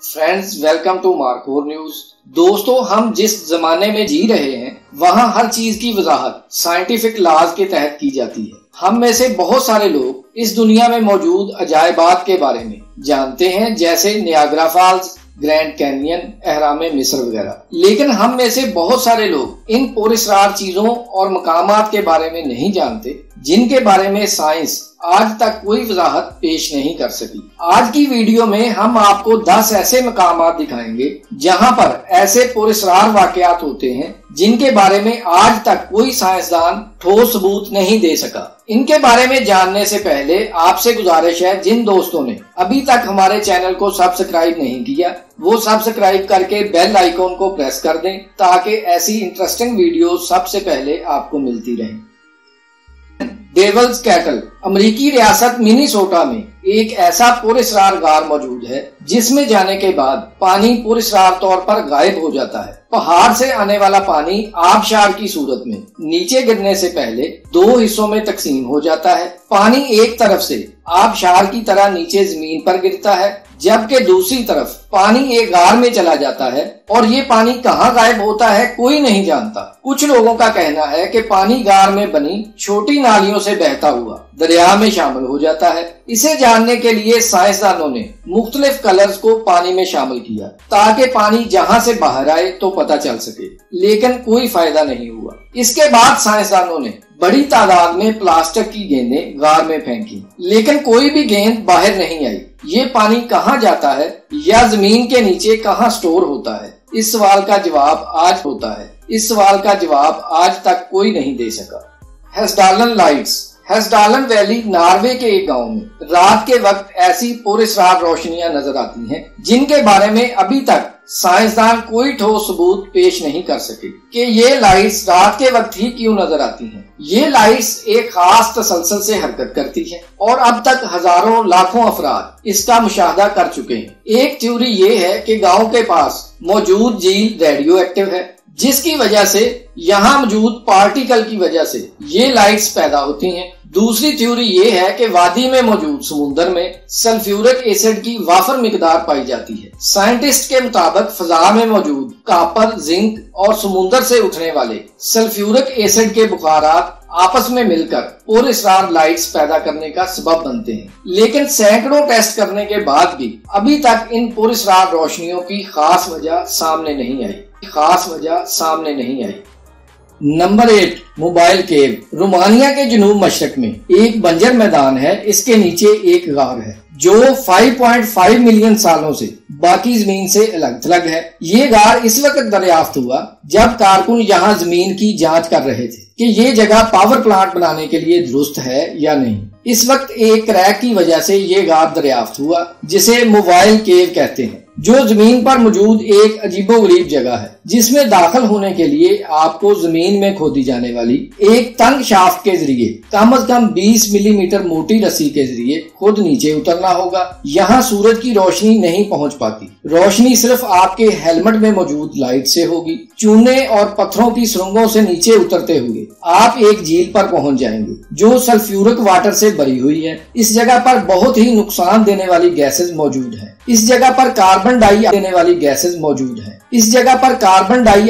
Friends welcome to Markhor news. دوستو، ہم جس زمانے میں جی رہے ہیں وہاں ہر چیز کی وضاحت سائنٹیفک لاز کے تحت کی جاتی ہے۔ ہم میں سے بہت سارے لوگ اس دنیا میں موجود عجائبات کے بارے میں جانتے ہیں، جیسے نیاگرا فالز، گرینڈ کینین، اہرام مصر وغیرہ، لیکن ہم میں سے بہت سارے لوگ ان پراسرار چیزوں اور مقامات کے بارے میں نہیں جانتے جن کے بارے میں سائنس آج تک کوئی وضاحت پیش نہیں کر سکی۔ آج کی ویڈیو میں ہم آپ کو 10 ایسے مقامات دکھائیں گے جہاں پر ایسے پراسرار واقعات ہوتے ہیں جن کے بارے میں آج تک کوئی سائنسدان ٹھوس ثبوت نہیں دے سکا۔ ان کے بارے میں جاننے سے پہلے آپ سے گزارش ہے، جن دوستوں نے ابھی تک ہمارے چینل کو سبسکرائب نہیں کیا وہ سبسکرائب کر کے بیل آئیکن کو پریس کر دیں تاکہ ایسی انٹرسٹنگ ویڈیو سب سے پہلے آپ کو ملتی رہیں۔ ڈیولز کیٹل، امریکی ریاست منیسوٹا میں ایک ایسا پراسرار غار موجود ہے جس میں جانے کے بعد پانی پراسرار طور پر غائب ہو جاتا ہے۔ پہاڑ سے آنے والا پانی آبشار کی صورت میں نیچے گرنے سے پہلے 2 حصوں میں تقسیم ہو جاتا ہے۔ پانی ایک طرف سے آبشار کی طرح نیچے زمین پر گرتا ہے، جبکہ دوسری طرف پانی ایک غار میں چلا جاتا ہے، اور یہ پانی کہاں غائب ہوتا ہے کوئی نہیں جانتا۔ کچھ لوگوں کا کہنا ہے کہ پانی غار میں بنی چھوٹی نالیوں سے بہتا ہوا دریا میں شامل ہو جاتا ہے۔ اسے جاننے کے لیے سائنسدانوں نے مختلف کلرز کو پانی میں شامل کیا تاکہ پانی جہاں سے باہر آئے تو پتہ چل سکے، لیکن کوئی فائدہ نہیں ہوا۔ اس کے بعد سائنسدانوں نے بڑی تعداد میں پلاسٹک کی گیندیں غار میں پھینکی، لیکن کوئی بھی گیند باہر نہیں آئی۔ یہ پانی کہاں جاتا ہے یا زمین کے نیچے کہاں سٹور ہوتا ہے، اس سوال کا جواب آج تک کوئی نہیں دے سکا۔ ہیسڈالن لائٹس، ہیسڈالن ویلی ناروے کے ایک گاؤں میں رات کے وقت ایسی پراسرار روشنیاں نظر آتی ہیں جن کے بارے میں ابھی تک سائنسدان کوئی ٹھوس ثبوت پیش نہیں کر سکے کہ یہ لائٹس رات کے وقت ہی کیوں نظر آتی ہیں۔ یہ لائٹس ایک خاص تسلسل سے حرکت کرتی ہیں اور اب تک ہزاروں لاکھوں افراد اس کا مشاہدہ کر چکے ہیں۔ ایک تھیوری یہ ہے کہ گاؤں کے پاس موجود جھیل ریڈیو ایکٹیو ہے، جس کی وجہ سے یہاں موجود پارٹیکل کی وجہ سے یہ لائٹس پیدا ہوتی ہیں۔ دوسری تھیوری یہ ہے کہ وادی میں موجود سمندر میں سلفیورک ایسڈ کی وافر مقدار پائی جاتی ہے۔ سائنٹسٹ کے مطابق فضا میں موجود کاپر، زنک اور سمندر سے اٹھنے والے سلفیورک ایسڈ کے بخارات آپس میں مل کر پراسرار لائٹس پیدا کرنے کا سبب بنتے ہیں، لیکن سینکڑوں ٹیسٹ کرنے کے بعد بھی ابھی تک ان پراسرار روشنیوں کی خاص وجہ سامنے نہیں آئی۔ نمبر 8، موبائل کیو۔ رومانیہ کے جنوب مشرق میں ایک بنجر میدان ہے، اس کے نیچے ایک غار ہے جو 5.5 ملین سالوں سے باقی زمین سے الگ تھلگ ہے۔ یہ غار اس وقت دریافت ہوا جب کارکن یہاں زمین کی جانچ کر رہے تھے کہ یہ جگہ پاور پلانٹ بنانے کے لیے درست ہے یا نہیں۔ اس وقت ایک کریک کی وجہ سے یہ غار دریافت ہوا جسے موبائل کیو کہتے ہیں، جو زمین پر موجود ایک عجیب و غریب جگہ ہے جس میں داخل ہونے کے لیے آپ کو زمین میں کھودی جانے والی ایک تنگ شافٹ کے ذریعے کم از کم 20 ملی میٹر موٹی رسی کے ذریعے خود نیچے اترنا ہوگا۔ یہاں سورج کی روشنی نہیں پہنچ پاتی، روشنی صرف آپ کے ہیلمٹ میں موجود لائٹ سے ہوگی۔ چونے اور پتھروں کی سرنگوں سے نیچے اترتے ہوئے آپ ایک جھیل پر پہنچ جائیں گے جو سلفیورک واٹر سے بھری ہوئی ہے۔ اس جگہ پر بہت ہی نقصان دینے والی گیسز موجود ہیں۔ اس جگہ پر کاربن ڈائی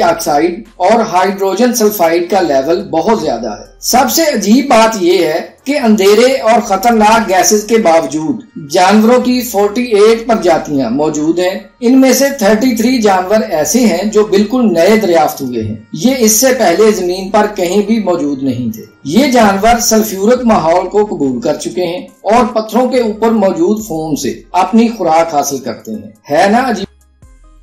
آکسائڈ اور ہائیڈروجن سلفائڈ کا لیول بہت زیادہ ہے۔ سب سے عجیب بات یہ ہے کہ اندھیرے اور خطرناک گیسز کے باوجود جانوروں کی 48 پرجاتیاں موجود ہیں۔ ان میں سے 33 جانور ایسے ہیں جو بالکل نئے دریافت ہوئے ہیں، یہ اس سے پہلے زمین پر کہیں بھی موجود نہیں تھے۔ یہ جانور سلفیورک ماحول کو قبول کر چکے ہیں اور پتھروں کے اوپر موجود فوم سے اپنی خوراک حاصل کرتے ہیں۔ ہے نا عجیب؟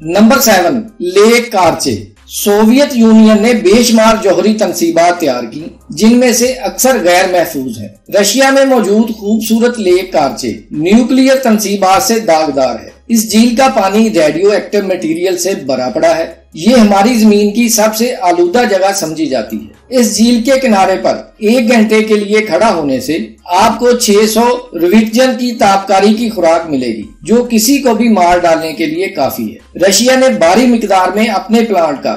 Number 7، lake Karachay. Soviet Union نے بے شمار جوہری تنصیبات تیار کی جن میں سے اکثر غیر محفوظ ہیں۔ رشیا میں موجود خوبصورت لیک کارچے نیوکلیئر تنصیبات سے داغدار ہے۔ اس جھیل کا پانی ریڈیو ایکٹیو میٹیریل سے بھرا پڑا ہے۔ یہ ہماری زمین کی سب سے آلودہ جگہ سمجھی جاتی ہے۔ اس جھیل کے کنارے پر 1 گھنٹے کے لیے کھڑا ہونے سے آپ کو 600 رویٹجن کی تابکاری کی خوراک ملے گی، جو کسی کو بھی مار ڈالنے کے لیے کافی ہے۔ رشیا نے بھاری مقدار میں اپنے پلانٹ کا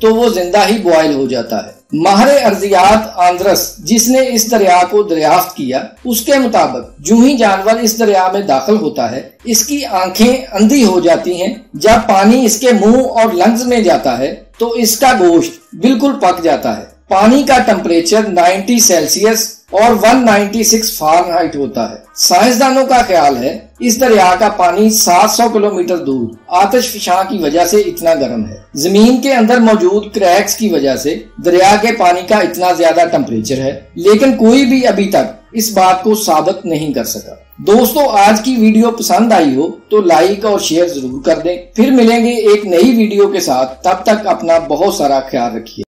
تو وہ زندہ ہی بوائل ہو جاتا ہے۔ ماہر ارضیات آندرس جس نے اس دریا کو دریافت کیا، اس کے مطابق جو ہی جانور اس دریا میں داخل ہوتا ہے اس کی آنکھیں اندھی ہو جاتی ہیں۔ جب پانی اس کے منہ اور لنگز میں جاتا ہے تو اس کا گوشت بالکل پک جاتا ہے۔ پانی کا ٹمپریچر 90 سیلسیس اور 196 فارنہائٹ ہوتا ہے۔ سائنسدانوں کا خیال ہے اس دریا کا پانی 700 کلومیٹر دور آتش فشاں کی وجہ سے اتنا گرم ہے۔ زمین کے اندر موجود کریکس کی وجہ سے دریا کے پانی کا اتنا زیادہ ٹمپریچر ہے، لیکن کوئی بھی ابھی تک اس بات کو ثابت نہیں کر سکا۔ دوستو، آج کی ویڈیو پسند آئی ہو تو لائک اور شیئر ضرور کر دیں۔ پھر ملیں گے ایک نئی ویڈیو کے ساتھ، تب تک اپنا بہت سارا خیال رکھیے۔